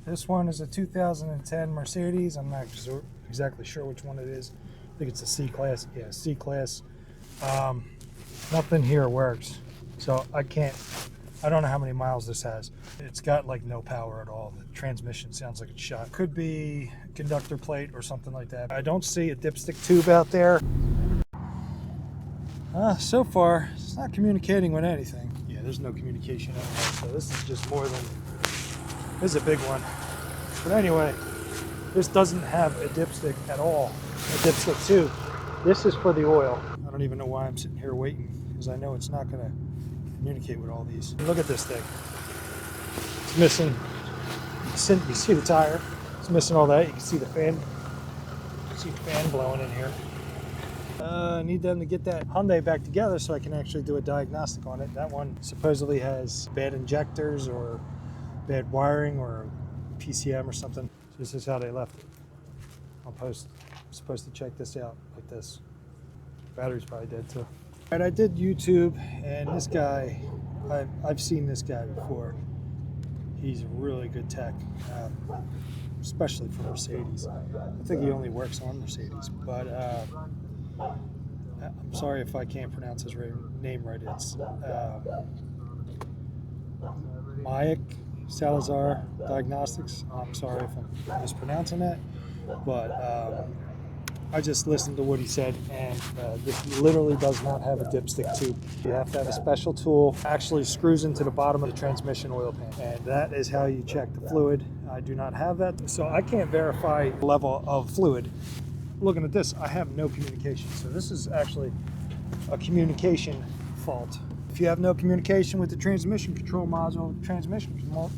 This one is a 2010 Mercedes. I'm not exactly sure which one it is. I think it's a C-Class. Yeah, C-Class. Nothing here works. So I don't know how many miles this has. It's got like no power at all. The transmission sounds like it's shot. Could be a conductor plate or something like that. I don't see a dipstick tube out there. So far, it's not communicating with anything. Yeah, there's no communication at all. So this is just more than, this is a big one. But anyway, this doesn't have a dipstick at all. A dipstick tube. This is for the oil. I don't even know why I'm sitting here waiting, because I know it's not going to communicate with all these. Look at this thing. It's missing. You see the tire. It's missing all that. You can see the fan. You can see the fan blowing in here. I need them to get that Hyundai back together so I can actually do a diagnostic on it. That one supposedly has bad injectors or bad wiring or PCM or something. So this is how they left it. I'm supposed to check this out like this. Battery's probably dead too. All right, I did YouTube, and this guy, I've seen this guy before. He's a really good tech, especially for Mercedes. I think he only works on Mercedes, but I'm sorry if I can't pronounce his name right. It's Mayak Salazar Diagnostics. I'm sorry if I'm mispronouncing that, but I just listened to what he said, and this literally does not have a dipstick tube. You have to have a special tool, actually screws into the bottom of the transmission oil pan, and that is how you check the fluid. I do not have that, so I can't verify the level of fluid. Looking at this, I have no communication, so this is actually a communication fault. If you have no communication with the transmission control module, transmission control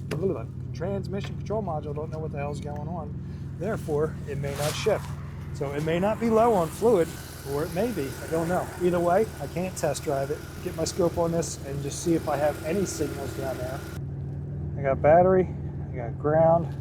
module don't know what the hell's going on, therefore it may not shift. So it may not be low on fluid, or it may be, I don't know. Either way, I can't test drive it, get my scope on this, and just see if I have any signals down there. I got battery, I got ground,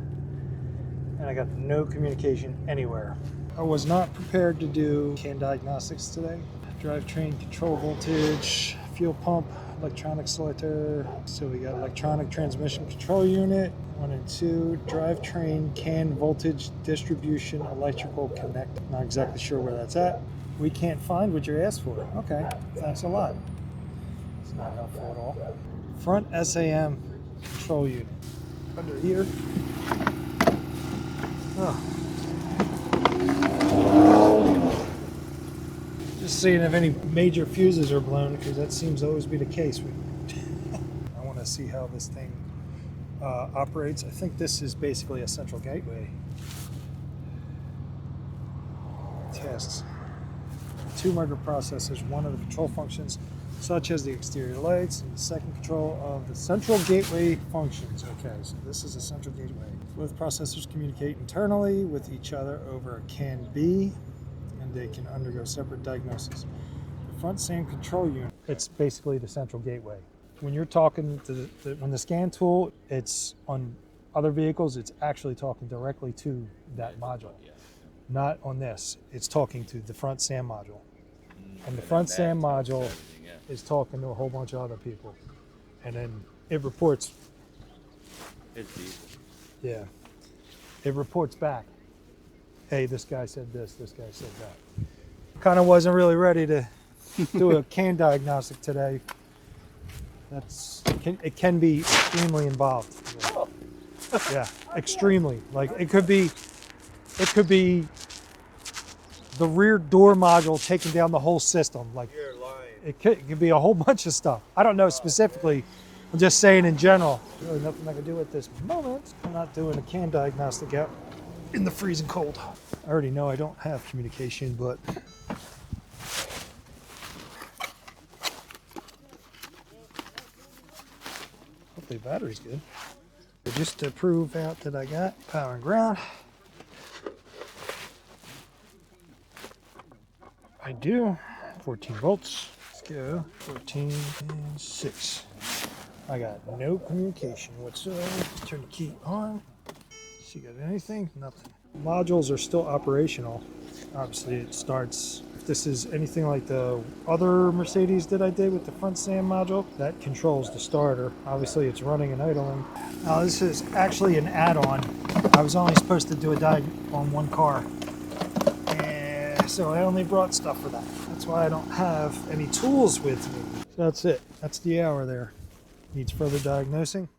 and I got no communication anywhere. I was not prepared to do CAN diagnostics today. Drivetrain control voltage, fuel pump, electronic selector. So we got electronic transmission control unit, 1 and 2, drivetrain CAN voltage distribution electrical connect. Not exactly sure where that's at. We can't find what you asked for. Okay, thanks a lot. It's not helpful at all. Front SAM control unit. Under here. Oh. Just seeing if any major fuses are blown, because that seems to always be the case. I want to see how this thing operates. I think this is basically a central gateway. Tests. 2 microprocessors, one of the control functions, such as the exterior lights, and the second control of the central gateway functions. Okay, so this is a central gateway. Both processors communicate internally with each other over a CAN B, and they can undergo separate diagnoses. The front SAM control unit, it's basically the central gateway. When you're talking to when the scan tool, it's on other vehicles, it's actually talking directly to that module. Not on this. It's talking to the front SAM module. And the front SAM module is talking to a whole bunch of other people. And then it reports. Yeah. It reports back. Hey, this guy said this guy said that. Kind of wasn't really ready to do a CAN diagnostic today. It can be extremely involved. Yeah, extremely. Like it could be the rear door module taking down the whole system. Like you're lying. It could be a whole bunch of stuff. I don't know specifically. I'm just saying in general. Really nothing I can do at this moment. I'm not doing a CAN diagnostic out in the freezing cold. I already know I don't have communication, but hopefully the battery's good. Just to prove out that I got power and ground. I do. 14 volts. Let's go. 14 and 6. I got no communication whatsoever. Let's turn the key on. See, got anything? Nothing. Modules are still operational. Obviously, it starts this is anything like the other Mercedes that I did with the front SAM module. That controls the starter. Obviously it's running and idling. Now this is actually an add-on. I was only supposed to do a diag on one car, and so I only brought stuff for that. That's why I don't have any tools with me. So that's it. That's the hour there. Needs further diagnosing.